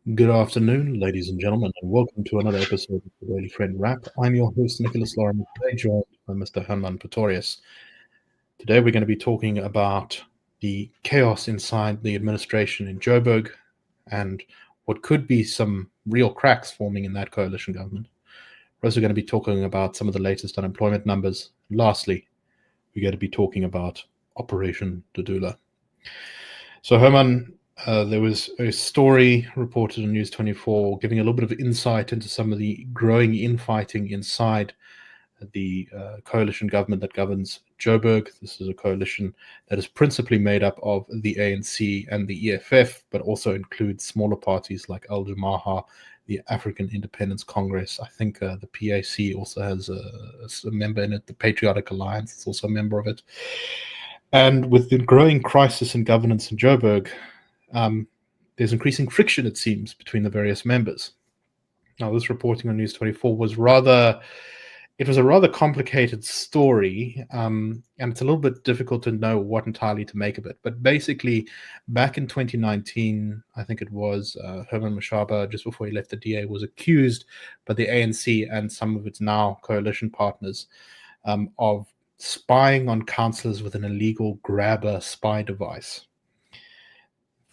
Good afternoon, ladies and gentlemen, and welcome to another episode of the Daily Friend Wrap. I'm your host, Nicholas Lorimer, today joined by Mr. Hermann Pretorius. Today we're going to be talking about the chaos inside the administration in Joburg and what could be some real cracks forming in that coalition government. We're also going to be talking about some of the latest unemployment numbers. And lastly, we're going to be talking about Operation Dudula. So, Hermann, there was a story reported on News 24 giving a little bit of insight into some of the growing infighting inside the coalition government that governs Joburg. This is a coalition that is principally made up of the ANC and the EFF, but also includes smaller parties like Al Jamaha, the African Independence Congress. I think the PAC also has a member in it. The Patriotic Alliance is also a member of it. And with the growing crisis in governance in Joburg, there's increasing friction, it seems, between the various members. Now, this reporting on News 24 was a rather complicated story, and it's a little bit difficult to know what entirely to make of it. But basically, back in 2019, I think it was, Hermann Mashaba, just before he left the DA, was accused by the ANC and some of its now coalition partners of spying on councillors with an illegal grabber spy device.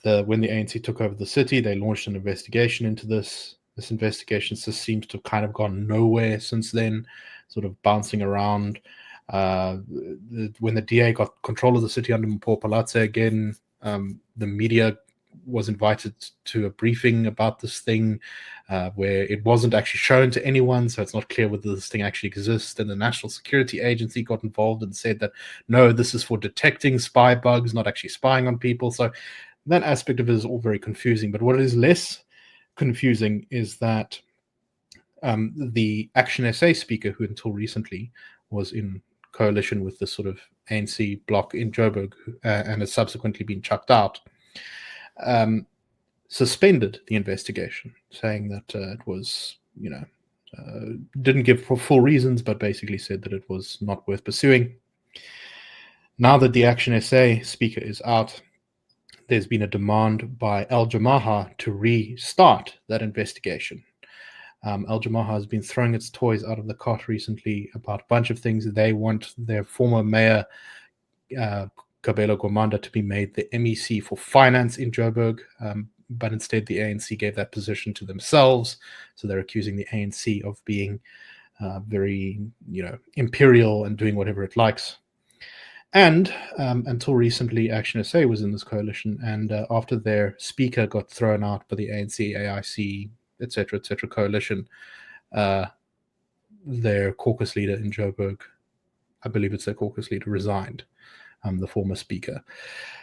When the ANC took over the city, they launched an investigation into this. This investigation just seems to have kind of gone nowhere since then, sort of bouncing around. When the DA got control of the city under Mpho Palatse again, the media was invited to a briefing about this thing where it wasn't actually shown to anyone, so it's not clear whether this thing actually exists. And the National Security Agency got involved and said that, no, this is for detecting spy bugs, not actually spying on people. So that aspect of it is all very confusing. But what is less confusing is that the Action SA speaker, who until recently was in coalition with the sort of ANC bloc in Joburg and has subsequently been chucked out, suspended the investigation, saying that it was, didn't give full reasons, but basically said that it was not worth pursuing. Now that the Action SA speaker is out, there's been a demand by Al Jamaha to restart that investigation. Al Jamaha has been throwing its toys out of the cart recently about a bunch of things. They want their former mayor, Kabelo Gwamanda, to be made the MEC for finance in Joburg, but instead the ANC gave that position to themselves. So they're accusing the ANC of being very, imperial and doing whatever it likes. And until recently, Action SA was in this coalition, and after their speaker got thrown out by the ANC, AIC, etc., coalition, their caucus leader in Joburg, I believe it's their caucus leader, resigned, the former speaker.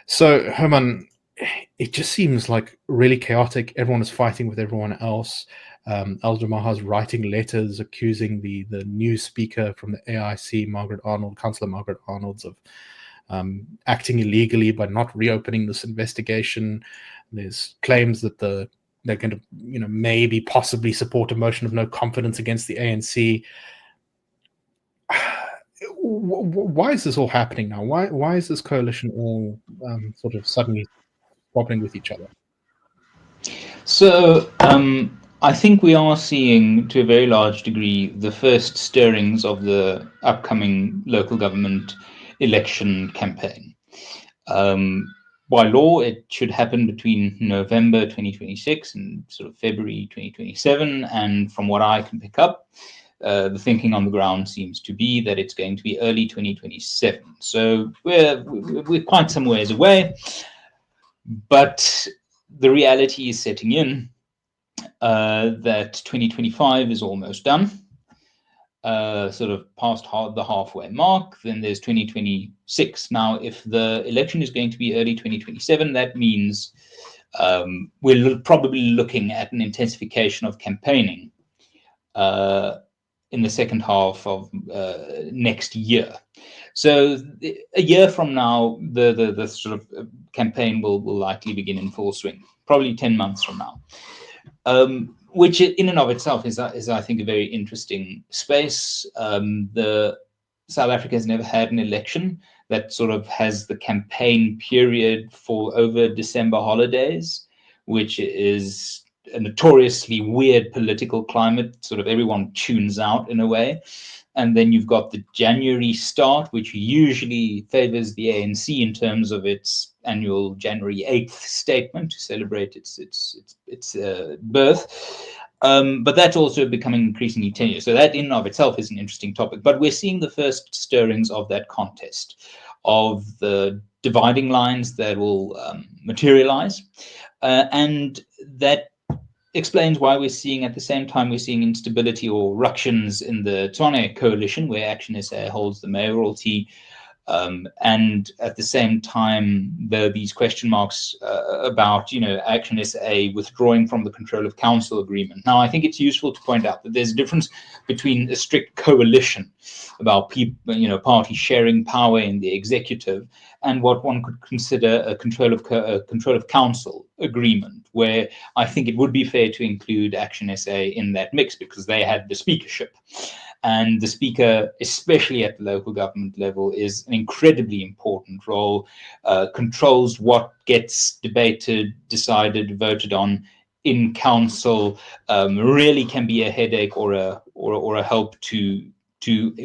So, Hermann, it just seems like really chaotic. Everyone is fighting with everyone else. Al Jamaha is writing letters accusing the new speaker from the AIC, Councillor Margaret Arnold's, of acting illegally by not reopening this investigation. There's claims that they're going to, maybe possibly support a motion of no confidence against the ANC. Why is this all happening now? Why is this coalition all sort of suddenly wobbling with each other? So I think we are seeing, to a very large degree, the first stirrings of the upcoming local government election campaign. By law, it should happen between November 2026 and sort of February 2027. And from what I can pick up, the thinking on the ground seems to be that it's going to be early 2027. So we're quite some ways away. But the reality is setting in that 2025 is almost done, sort of past the halfway mark. Then there's 2026. Now, if the election is going to be early 2027, that means we're probably looking at an intensification of campaigning in the second half of next year. So a year from now, the sort of campaign will likely begin in full swing, probably 10 months from now, which in and of itself is I think, a very interesting space. South Africa has never had an election that sort of has the campaign period fall over December holidays, which is a notoriously weird political climate. Sort of everyone tunes out in a way. And then you've got the January start, which usually favors the ANC in terms of its annual January 8th statement to celebrate its birth. But that's also becoming increasingly tenuous. So that in and of itself is an interesting topic. But we're seeing the first stirrings of that contest, of the dividing lines that will materialize. And that explains why we're seeing, at the same time, we're seeing instability or ructions in the Tshwane coalition, where Action SA holds the mayoralty. And at the same time, there are these question marks about, Action SA withdrawing from the Control of Council agreement. Now, I think it's useful to point out that there's a difference between a strict coalition about people, parties sharing power in the executive, and what one could consider a control of council agreement, where I think it would be fair to include Action SA in that mix, because they had the speakership. And the speaker, especially at the local government level, is an incredibly important role, controls what gets debated, decided, voted on in council, really can be a headache or a help to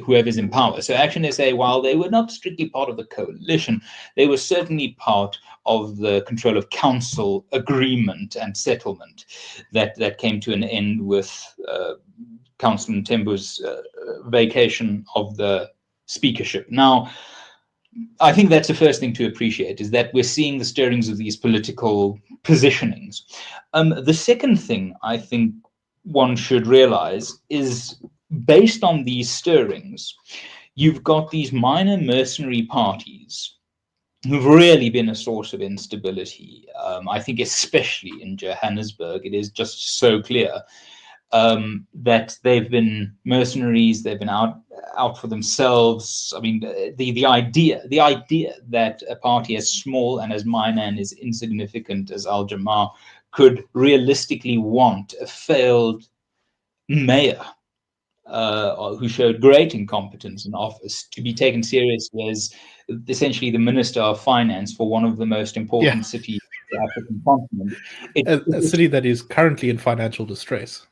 whoever's in power. So Action SA, while they were not strictly part of the coalition, they were certainly part of the Control of Council agreement and settlement that came to an end with Councilman Tembu's vacation of the speakership. Now, I think that's the first thing to appreciate, is that we're seeing the stirrings of these political positionings. The second thing I think one should realize is, based on these stirrings, you've got these minor mercenary parties who've really been a source of instability. I think especially in Johannesburg, it is just so clear that they've been mercenaries, they've been out for themselves. I mean, the idea that a party as small and as minor and as insignificant as Al Jamaa could realistically want a failed mayor who showed great incompetence in office to be taken seriously as essentially the Minister of Finance for one of the most important cities of the African continent. A city that is currently in financial distress.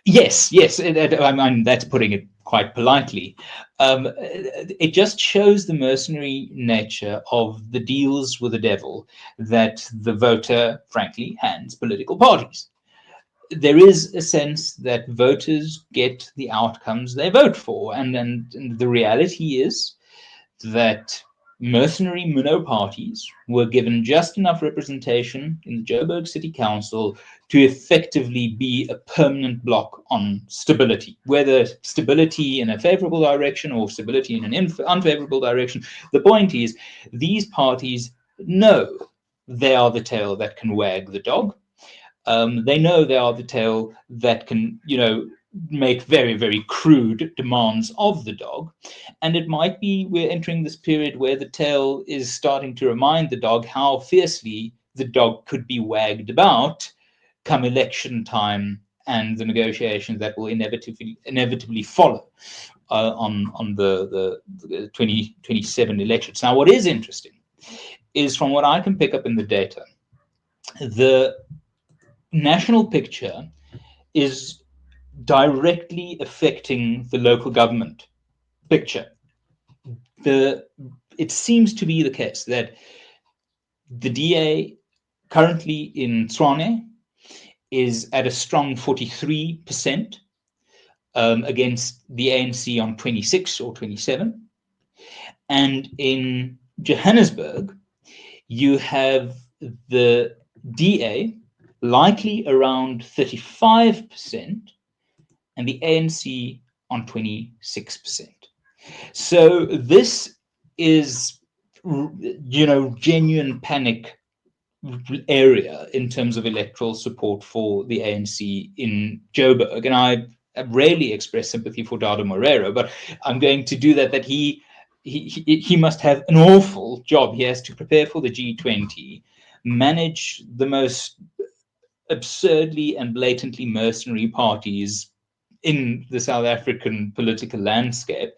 Yes, I mean, that's putting it quite politely. It just shows the mercenary nature of the deals with the devil that the voter, frankly, hands political parties. There is a sense that voters get the outcomes they vote for, and the reality is that mercenary minnow parties were given just enough representation in the Joburg City Council to effectively be a permanent block on stability, whether stability in a favorable direction or stability in an unfavorable direction. The point is, these parties know they are the tail that can wag the dog. They know they are the tail that can, make very, very crude demands of the dog. And it might be we're entering this period where the tail is starting to remind the dog how fiercely the dog could be wagged about come election time and the negotiations that will inevitably follow on the 2027 elections. Now, what is interesting is, from what I can pick up in the data, the national picture is directly affecting the local government picture. It seems to be the case that the DA currently in Tshwane is at a strong 43% against the ANC on 26 or 27. And in Johannesburg, you have the DA likely around 35%, and the ANC on 26%. So this is, genuine panic area in terms of electoral support for the ANC in Joburg. And I rarely express sympathy for Dado Moreira, but I'm going to do that he must have an awful job. He has to prepare for the G20, manage the most absurdly and blatantly mercenary parties in the South African political landscape,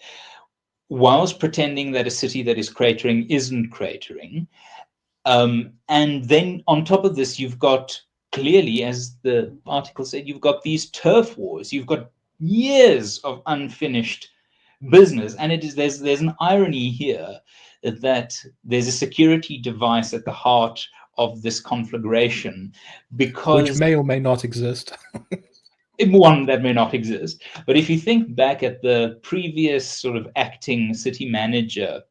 whilst pretending that a city that is cratering isn't cratering. And then on top of this, you've got clearly, as the article said, you've got these turf wars. You've got years of unfinished business, and there's an irony here that there's a security device at the heart of this conflagration, because which may or may not exist. one that may not exist. But if you think back at the previous sort of acting city manager,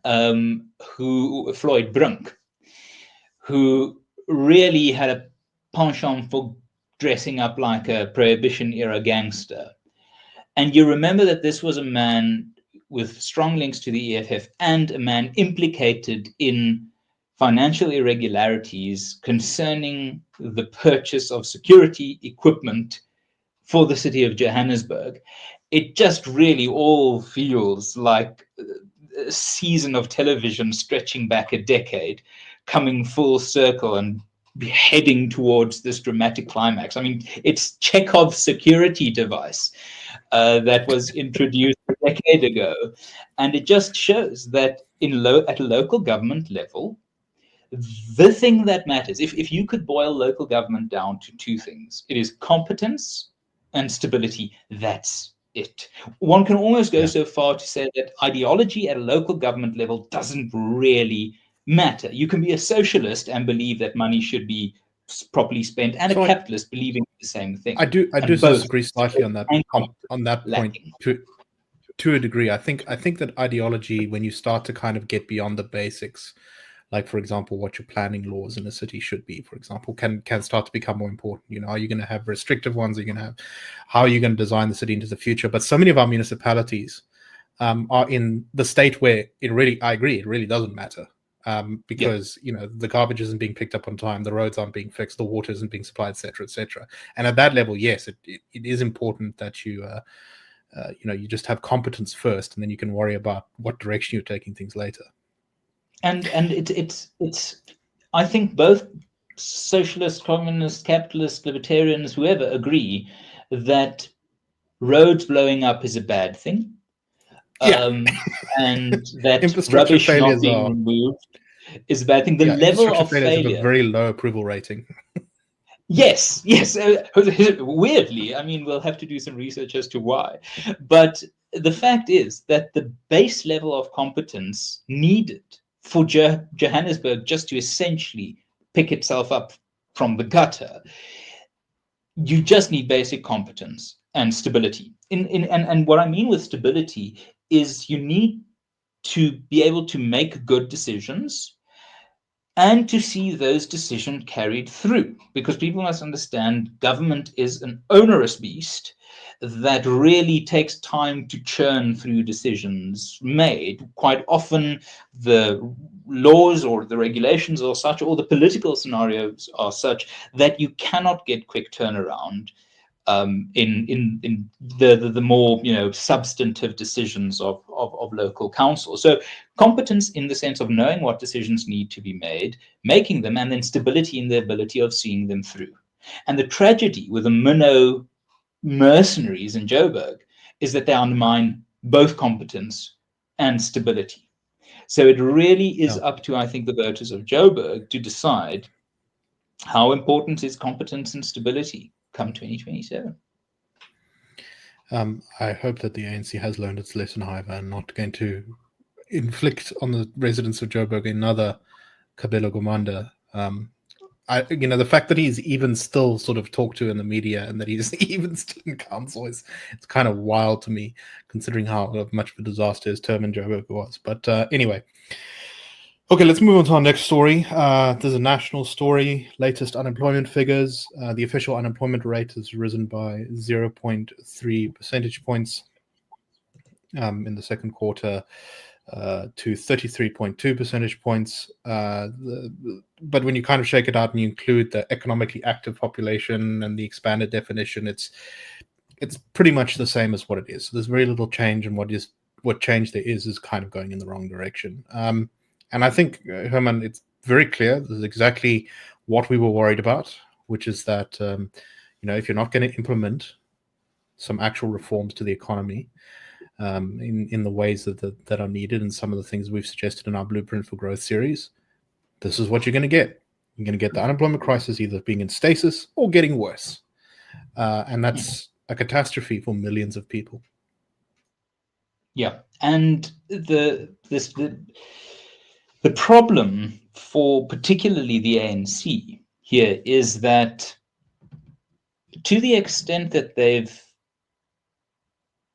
who Floyd Brink, who really had a penchant for dressing up like a Prohibition era gangster. And you remember that this was a man with strong links to the EFF and a man implicated in financial irregularities concerning the purchase of security equipment for the city of Johannesburg. It just really all feels like a season of television stretching back a decade, coming full circle and heading towards this dramatic climax. I mean, it's Chekhov's security device that was introduced a decade ago. And it just shows that at a local government level, the thing that matters, if you could boil local government down to two things, it is competence and stability. That's it. One can almost go so far to say that ideology at a local government level doesn't really matter. You can be a socialist and believe that money should be properly spent, and a capitalist believing the same thing. I do disagree slightly on that point lacking. to a degree. I think that ideology, when you start to kind of get beyond the basics, like for example what your planning laws in a city should be, for example, can start to become more important. You know, are you going to have restrictive ones? Are you going to have, how are you going to design the city into the future? But so many of our municipalities are in the state where I agree, it really doesn't matter. Because you know, the garbage isn't being picked up on time, the roads aren't being fixed, the water isn't being supplied, etc., etc. And at that level, yes, it is important that you you just have competence first, and then you can worry about what direction you're taking things later. And it's I think both socialists, communists, capitalists, libertarians, whoever, agree that roads blowing up is a bad thing. And that rubbish not being removed is a bad thing. The level of failure have a very low approval rating. Yes. Weirdly, I mean, we'll have to do some research as to why. But the fact is that the base level of competence needed for Johannesburg just to essentially pick itself up from the gutter, you just need basic competence and stability. And what I mean with stability is you need to be able to make good decisions and to see those decisions carried through, because people must understand government is an onerous beast that really takes time to churn through decisions made. Quite often the laws or the regulations or such, or the political scenarios are such that you cannot get quick turnaround in the more substantive decisions of local council. So competence in the sense of knowing what decisions need to be made, making them, and then stability in the ability of seeing them through. And the tragedy with the minnow mercenaries in Joburg is that they undermine both competence and stability. So it really is up to, I think, the voters of Joburg to decide how important is competence and stability come 2027. I hope that the ANC has learned its lesson, however, and not going to inflict on the residents of Joburg another Kabelo Gumanda. The fact that he's even still sort of talked to in the media and that he's even still in council it's kind of wild to me, considering how much of a disaster his term in Joburg was. But anyway. Okay, let's move on to our next story. There's a national story. Latest unemployment figures. The official unemployment rate has risen by 0.3 percentage points in the second quarter to 33.2 percentage points. But when you kind of shake it out and you include the economically active population and the expanded definition, it's pretty much the same as what it is. So there's very little change, and what change there is kind of going in the wrong direction. And I think, Hermann, it's very clear. This is exactly what we were worried about, which is that, if you're not going to implement some actual reforms to the economy in the ways that are needed, and some of the things we've suggested in our Blueprint for Growth series, this is what you're going to get. you're going to get the unemployment crisis either being in stasis or getting worse. And that's a catastrophe for millions of people. Yeah, and the problem for particularly the ANC here is that, to the extent that they've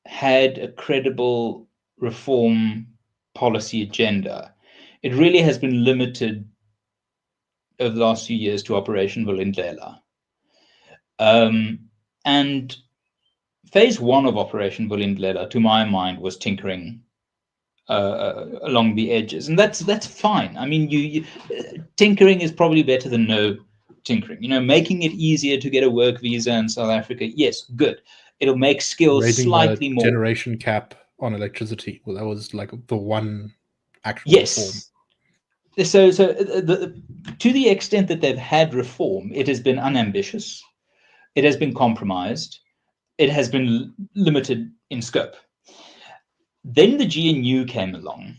had a credible reform policy agenda, it really has been limited over the last few years to Operation Dudula. And phase one of Operation Dudula, to my mind, was tinkering along the edges, and that's fine. I mean, you tinkering is probably better than no tinkering. Making it easier to get a work visa in South Africa, yes, good. It'll make skills Raising slightly the more. generation cap on electricity. Well, that was like the one actual reform. So to the extent that they've had reform, it has been unambitious, it has been compromised, it has been limited in scope. Then the GNU came along,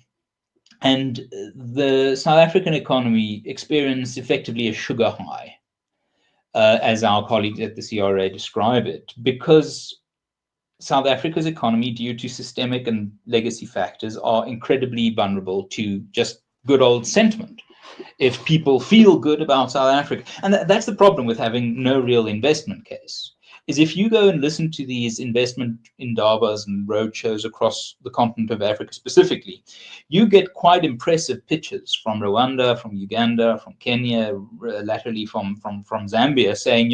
and the South African economy experienced effectively a sugar high, as our colleagues at the CRA describe it, because South Africa's economy, due to systemic and legacy factors, are incredibly vulnerable to just good old sentiment. If people feel good about South Africa, and that's the problem with having no real investment case, is if you go and listen to these investment indabas and roadshows across the continent of Africa specifically, you get quite impressive pitches from Rwanda, from Uganda, from Kenya, latterly from Zambia, saying,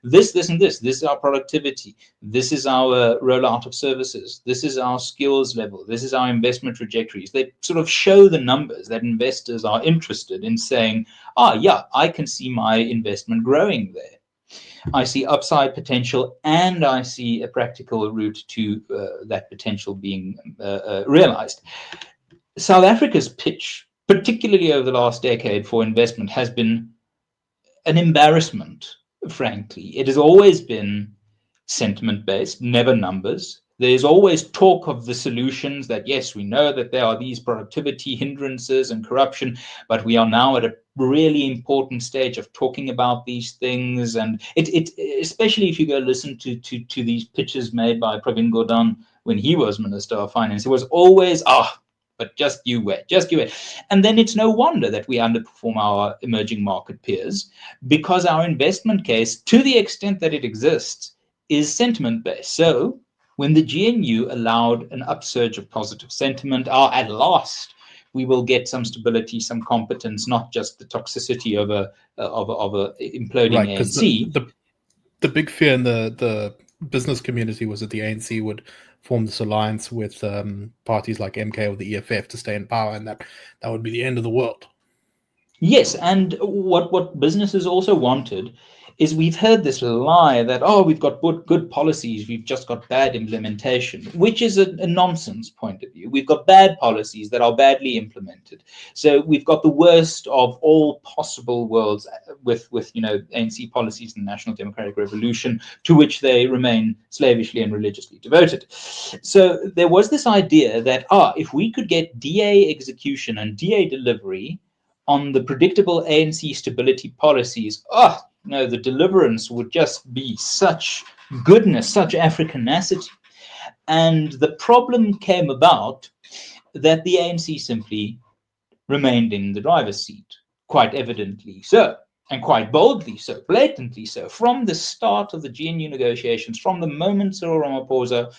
this and this is our productivity, this is our rollout of services, this is our skills level, this is our investment trajectories. They sort of show the numbers that investors are interested in, saying, yeah, I can see my investment growing there. I see upside potential, and I see a practical route to that potential being realized. South Africa's pitch, particularly over the last decade, for investment has been an embarrassment, frankly. It has always been sentiment-based, never numbers. There's always talk of the solutions that, yes, we know that there are these productivity hindrances and corruption, but we are now at a really important stage of talking about these things. And it especially if you go listen to these pitches made by Pravin Gordhan when he was Minister of Finance, it was always, but just you wait. And then it's no wonder that we underperform our emerging market peers, because our investment case, to the extent that it exists, is sentiment-based. So when the GNU allowed an upsurge of positive sentiment, at last we will get some stability, some competence, not just the toxicity of a imploding ANC. The big fear in the business community was that the ANC would form this alliance with parties like MK or the EFF to stay in power, and that would be the end of the world. Yes, and what businesses also wanted is, we've heard this lie that, we've got good policies, we've just got bad implementation, which is a nonsense point of view. We've got bad policies that are badly implemented. So we've got the worst of all possible worlds with ANC policies and the National Democratic Revolution, to which they remain slavishly and religiously devoted. So there was this idea that, if we could get DA execution and DA delivery on the predictable ANC stability policies, the deliverance would just be such goodness, such Africanacity. And the problem came about that the ANC simply remained in the driver's seat, quite evidently so, and quite boldly so, blatantly so, from the start of the GNU negotiations, from the moment Cyril Ramaphosa,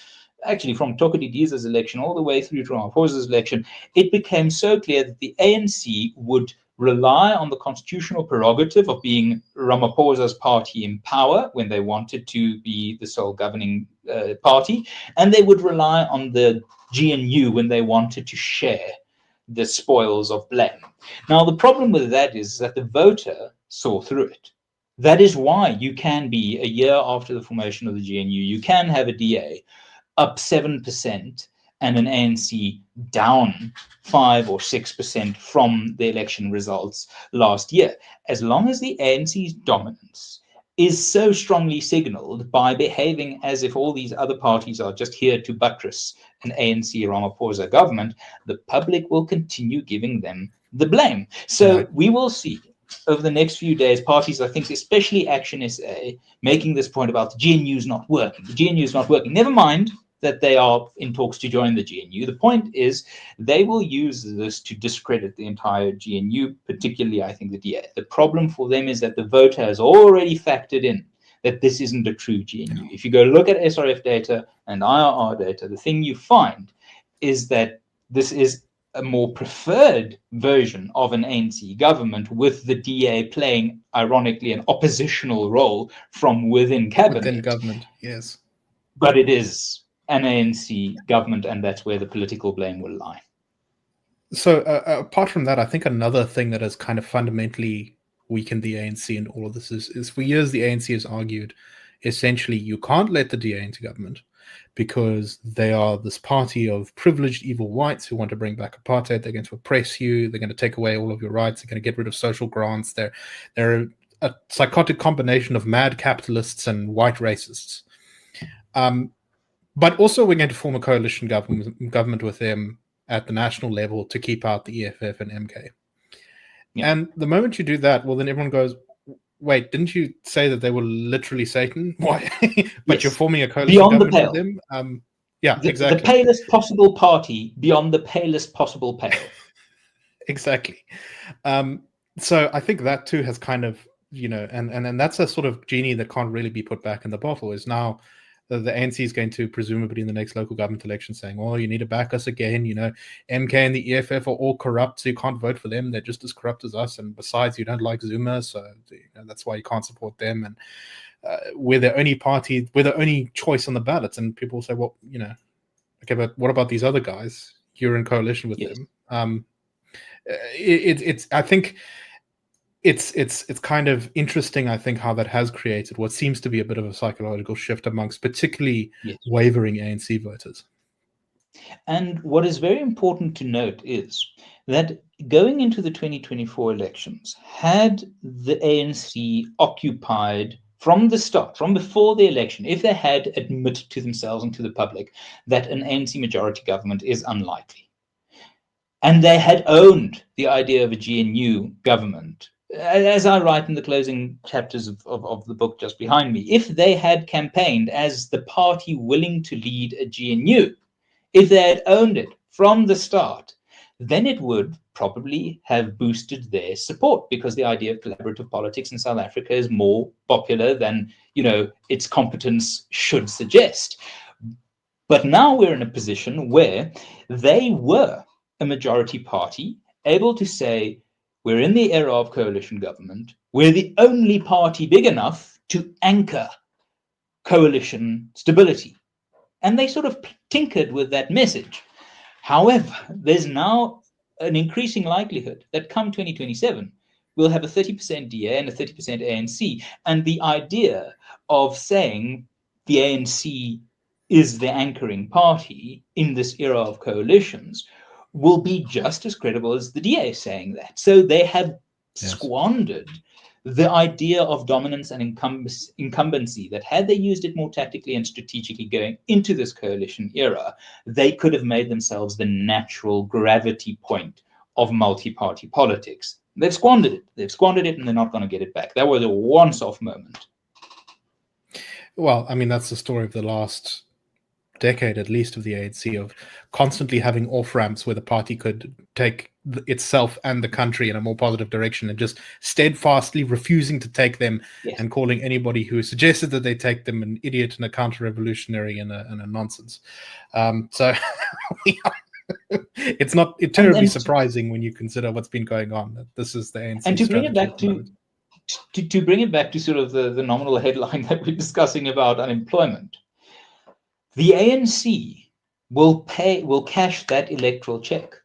actually from Tokodidiza's election all the way through to Ramaphosa's election, it became so clear that the ANC would rely on the constitutional prerogative of being Ramaphosa's party in power when they wanted to be the sole governing party, and they would rely on the GNU when they wanted to share the spoils of blame. Now, the problem with that is that the voter saw through it. That is why you can be, a year after the formation of the GNU, you can have a DA up 7% and an ANC down 5 or 6% from the election results last year, as long as the ANC's dominance is so strongly signaled by behaving as if all these other parties are just here to buttress an ANC Ramaphosa government, the public will continue giving them the blame. So we will see over the next few days, parties, I think, especially Action SA, making this point about the GNU is not working. The GNU is not working. Never mind that they are in talks to join the GNU. The point is they will use this to discredit the entire GNU, particularly, I think, the DA. The problem for them is that the voter has already factored in that this isn't a true GNU. If you go look at SRF data and IRR data, the thing you find is that this is a more preferred version of an ANC government, with the DA playing, ironically, an oppositional role from within cabinet. Within government, yes. But it is an ANC government, and that's where the political blame will lie. So apart from that, I think another thing that has kind of fundamentally weakened the ANC in all of this is for years the ANC has argued essentially you can't let the DA into government because they are this party of privileged evil whites who want to bring back apartheid. They're going to oppress you. They're going to take away all of your rights. They're going to get rid of social grants. They're a psychotic combination of mad capitalists and white racists. But also we're going to form a coalition government with them at the national level to keep out the EFF and MK. Yeah. And the moment you do that, well, then everyone goes, wait, didn't you say that they were literally Satan? Why? But yes. You're forming a coalition beyond government the pale. with them? Exactly. The palest possible party beyond the palest possible pale. Exactly. So I think that too has kind of, and that's a sort of genie that can't really be put back in the bottle. Is now the ANC is going to presumably in the next local government election saying, well, you need to back us again. MK and the EFF are all corrupt, so you can't vote for them. They're just as corrupt as us. And besides, you don't like Zuma, so that's why you can't support them. And we're the only party, we're the only choice on the ballots. And people say, well, okay, but what about these other guys? You're in coalition with them. I think it's kind of interesting, I think, how that has created what seems to be a bit of a psychological shift amongst particularly wavering ANC voters. And what is very important to note is that going into the 2024 elections, had the ANC occupied from the start, from before the election, if they had admitted to themselves and to the public that an ANC majority government is unlikely, and they had owned the idea of a GNU government, as I write in the closing chapters of the book just behind me, if they had campaigned as the party willing to lead a GNU, if they had owned it from the start, then it would probably have boosted their support, because the idea of collaborative politics in South Africa is more popular than, its competence should suggest. But now we're in a position where they were a majority party, able to say, we're in the era of coalition government. We're the only party big enough to anchor coalition stability. And they sort of tinkered with that message. However, there's now an increasing likelihood that come 2027, we'll have a 30% DA and a 30% ANC. And the idea of saying the ANC is the anchoring party in this era of coalitions will be just as credible as the DA saying that. So they have squandered the idea of dominance and incumbency, that had they used it more tactically and strategically going into this coalition era, they could have made themselves the natural gravity point of multi-party politics. They've squandered it. They've squandered it, and they're not going to get it back. That was a once-off moment. Well, I mean, that's the story of the last decade, at least, of the ANC, of constantly having off-ramps where the party could take itself and the country in a more positive direction, and just steadfastly refusing to take them, and calling anybody who suggested that they take them an idiot and a counter-revolutionary and a nonsense. So it's not terribly surprising when you consider what's been going on, that this is the ANC. And to bring it back to bring it back to sort of the nominal headline that we're discussing about unemployment, the ANC will cash that electoral check.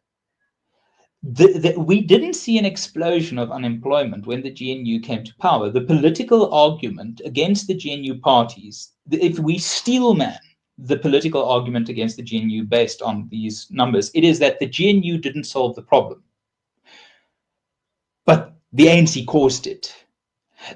We didn't see an explosion of unemployment when the GNU came to power. The political argument against the GNU parties, if we steelman the political argument against the GNU based on these numbers, it is that the GNU didn't solve the problem, but the ANC caused it.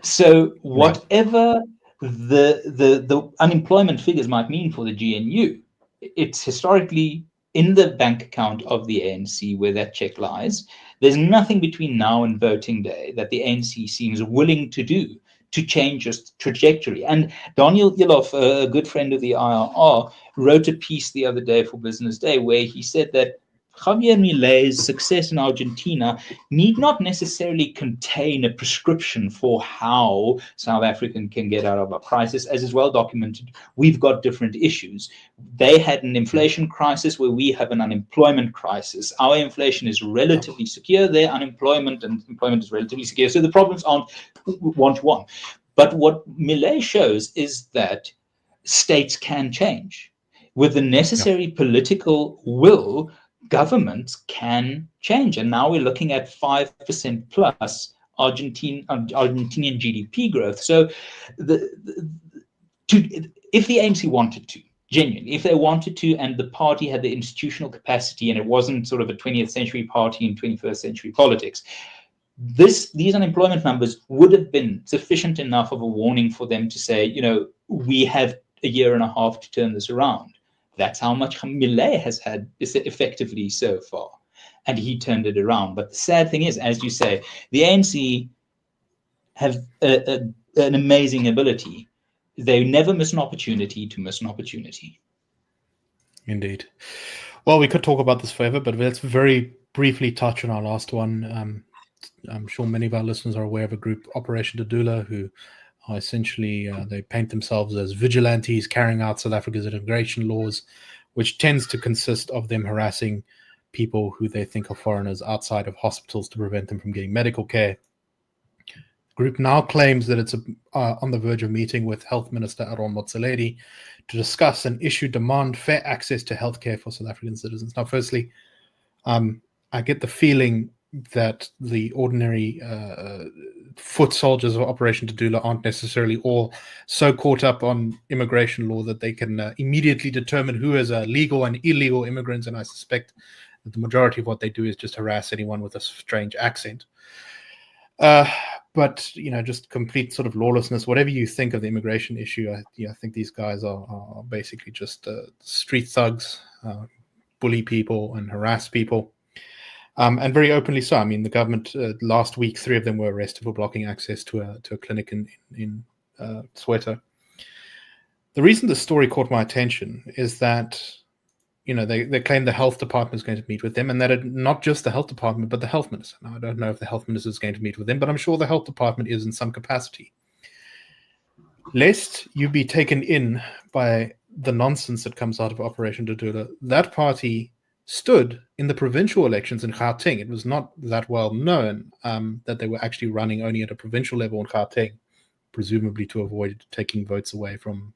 So whatever the unemployment figures might mean for the GNU, it's historically in the bank account of the ANC where that check lies. There's nothing between now and voting day that the ANC seems willing to do to change its trajectory. And Daniel Ilof, a good friend of the IRR, wrote a piece the other day for Business Day where he said that Javier Milei's success in Argentina need not necessarily contain a prescription for how South Africa can get out of a crisis. As is well documented, we've got different issues. They had an inflation crisis where we have an unemployment crisis. Our inflation is relatively secure, their unemployment and employment is relatively secure. So the problems aren't one-to-one. But what Milei shows is that states can change. With the necessary political will, governments can change. And now we're looking at 5% plus Argentinian GDP growth. So if the ANC wanted to, genuinely, if they wanted to, and the party had the institutional capacity, and it wasn't sort of a 20th century party in 21st century politics, these unemployment numbers would have been sufficient enough of a warning for them to say, we have a year and a half to turn this around. That's how much Milei has had effectively so far. And he turned it around. But the sad thing is, as you say, the ANC have an amazing ability. They never miss an opportunity to miss an opportunity. Indeed. Well, we could talk about this forever, but let's very briefly touch on our last one. I'm sure many of our listeners are aware of a group, Operation Dudula, who are essentially, they paint themselves as vigilantes carrying out South Africa's immigration laws, which tends to consist of them harassing people who they think are foreigners outside of hospitals to prevent them from getting medical care. The group now claims that it's on the verge of meeting with Health Minister Aaron Motsoaledi to discuss and issue demand fair access to healthcare for South African citizens. Now, firstly, I get the feeling that the ordinary foot soldiers of Operation Dudula aren't necessarily all so caught up on immigration law that they can immediately determine who is a legal and illegal immigrant, and I suspect that the majority of what they do is just harass anyone with a strange accent. But, just complete sort of lawlessness, whatever you think of the immigration issue, I think these guys are basically just street thugs, bully people and harass people. And very openly so. I mean, the government, last week, 3 of them were arrested for blocking access to a clinic in Soweto. The reason this story caught my attention is that, they claim the health department is going to meet with them, and that not just the health department, but the health minister. Now, I don't know if the health minister is going to meet with them, but I'm sure the health department is in some capacity. Lest you be taken in by the nonsense that comes out of Operation Dudula, that party stood in the provincial elections in Gauteng. It was not that well known that they were actually running only at a provincial level in Gauteng, presumably to avoid taking votes away from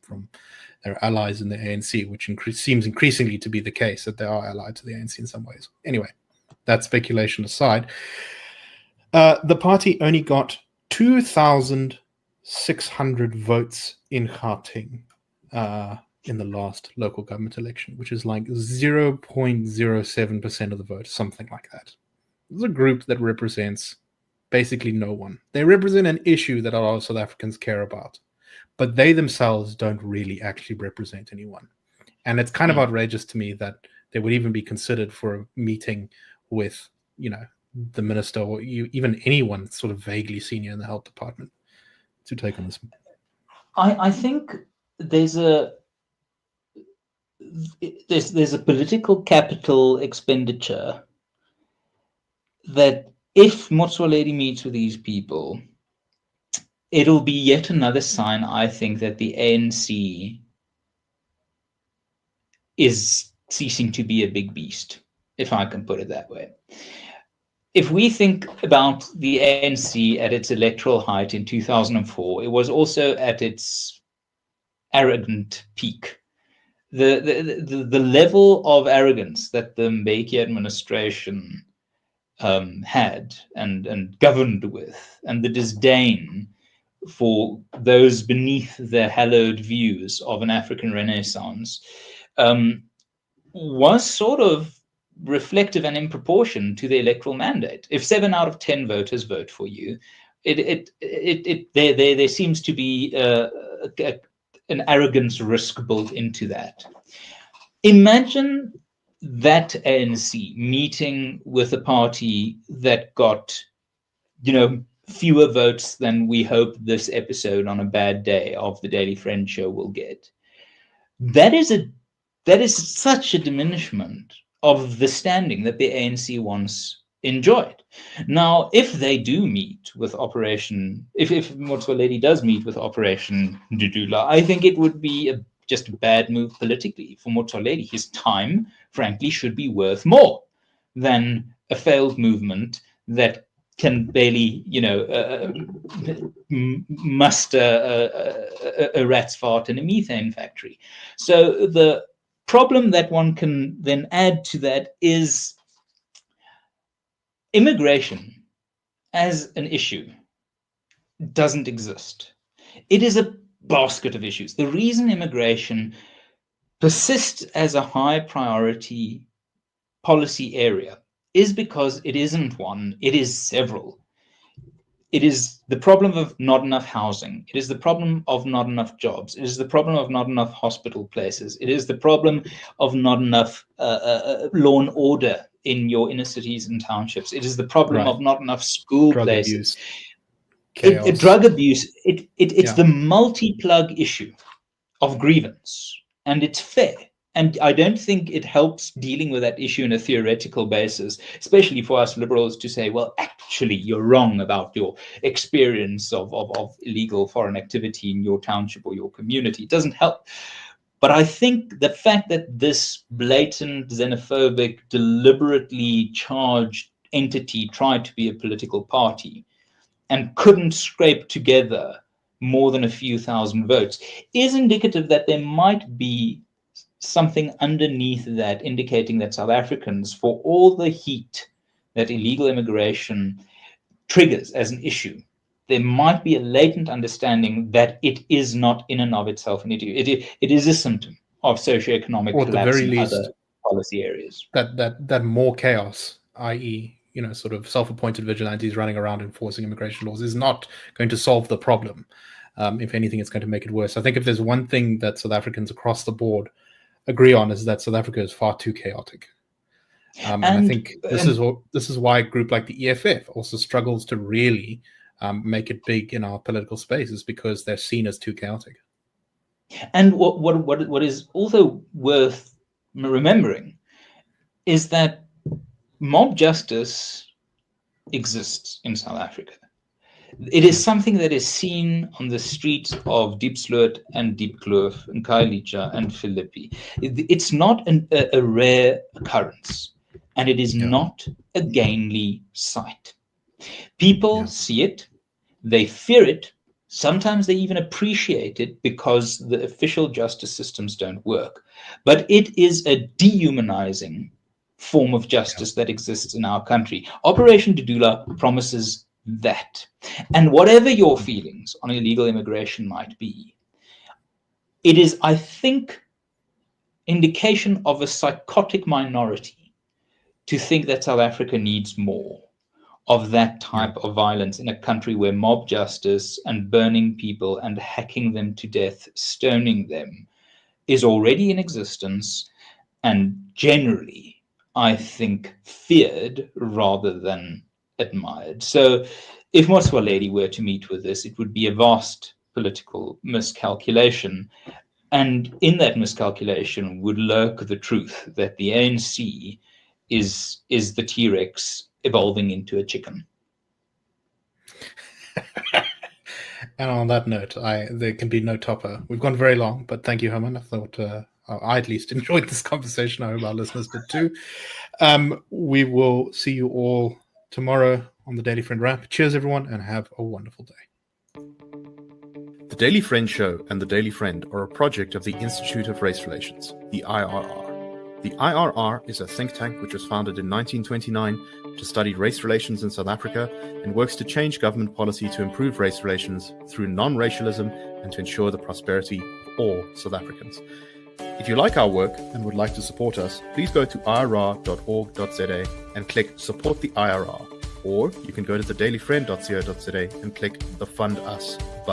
their allies in the ANC, which seems increasingly to be the case, that they are allied to the ANC in some ways. Anyway, that speculation aside, the party only got 2,600 votes in Gauteng in the last local government election, which is like 0.07% of the vote, something like that. It's a group that represents basically no one. They represent an issue that a lot of South Africans care about, but they themselves don't really actually represent anyone. And it's kind of outrageous to me that they would even be considered for a meeting with, the minister or even anyone sort of vaguely senior in the health department to take on this. I think there's a political capital expenditure that if Motsoaledi meets with these people, it'll be yet another sign, I think, that the ANC is ceasing to be a big beast, if I can put it that way. If we think about the ANC at its electoral height in 2004, it was also at its arrogant peak. The level of arrogance that the Mbeki administration had and governed with, and the disdain for those beneath the hallowed views of an African Renaissance, was sort of reflective and in proportion to the electoral mandate. If 7 out of 10 voters vote for you, there seems to be an arrogance risk built into that. Imagine that ANC meeting with a party that got, fewer votes than we hope this episode on a bad day of the Daily Friend show will get. That is such a diminishment of the standing that the ANC once enjoyed. Now, if they do meet with if Motsoaledi does meet with Operation Dudula, I think it would be just a bad move politically for Motsoaledi. His time, frankly, should be worth more than a failed movement that can barely, muster a rat's fart in a methane factory. So the problem that one can then add to that is immigration as an issue doesn't exist. It is a basket of issues. The reason immigration persists as a high priority policy area is because it isn't one, it is several. It is the problem of not enough housing. It is the problem of not enough jobs. It is the problem of not enough hospital places. It is the problem of not enough law and order in your inner cities and townships. It is the problem of not enough school drug places. Abuse, drug abuse. It's the multi-plug issue of grievance, and it's fair. And I don't think it helps dealing with that issue on a theoretical basis, especially for us liberals to say, well, actually, you're wrong about your experience of illegal foreign activity in your township or your community. It doesn't help. But I think the fact that this blatant, xenophobic, deliberately charged entity tried to be a political party and couldn't scrape together more than a few thousand votes is indicative that there might be something underneath that indicating that South Africans, for all the heat that illegal immigration triggers as an issue, there might be a latent understanding that it is not in and of itself an issue. It is a symptom of socioeconomic collapse in other policy areas. That more chaos, i.e., sort of self-appointed vigilantes running around enforcing immigration laws, is not going to solve the problem. If anything, it's going to make it worse. I think if there's one thing that South Africans across the board agree on, is that South Africa is far too chaotic. And I think this is why a group like the EFF also struggles to really make it big in our political spaces, because they're seen as too chaotic. And what is also worth remembering is that mob justice exists in South Africa. It is something that is seen on the streets of Diepsloot and Diepkloof and Khayelitsha and Philippi. It's not a rare occurrence, and it is not a gainly sight. People see it, they fear it, sometimes they even appreciate it because the official justice systems don't work. But it is a dehumanizing form of justice that exists in our country. Operation Dudula promises that. And whatever your feelings on illegal immigration might be, it is, I think, indication of a psychotic minority to think that South Africa needs more of that type of violence in a country where mob justice and burning people and hacking them to death, stoning them, is already in existence and generally, I think, feared rather than admired. So if Motsoaledi were to meet with this, it would be a vast political miscalculation. And in that miscalculation would lurk the truth that the ANC is the T-Rex evolving into a chicken. And on that note, there can be no topper. We've gone very long, but thank you, Hermann. I thought I at least enjoyed this conversation. I hope our listeners did too. We will see you all tomorrow on the Daily Friend Wrap. Cheers, everyone, and have a wonderful day. The Daily Friend Show and the Daily Friend are a project of the Institute of Race Relations, the IRR. The IRR is a think tank which was founded in 1929 to study race relations in South Africa and works to change government policy to improve race relations through non-racialism and to ensure the prosperity of all South Africans. If you like our work and would like to support us, please go to irr.org.za and click Support the IRR. Or you can go to thedailyfriend.co.za and click the Fund Us button.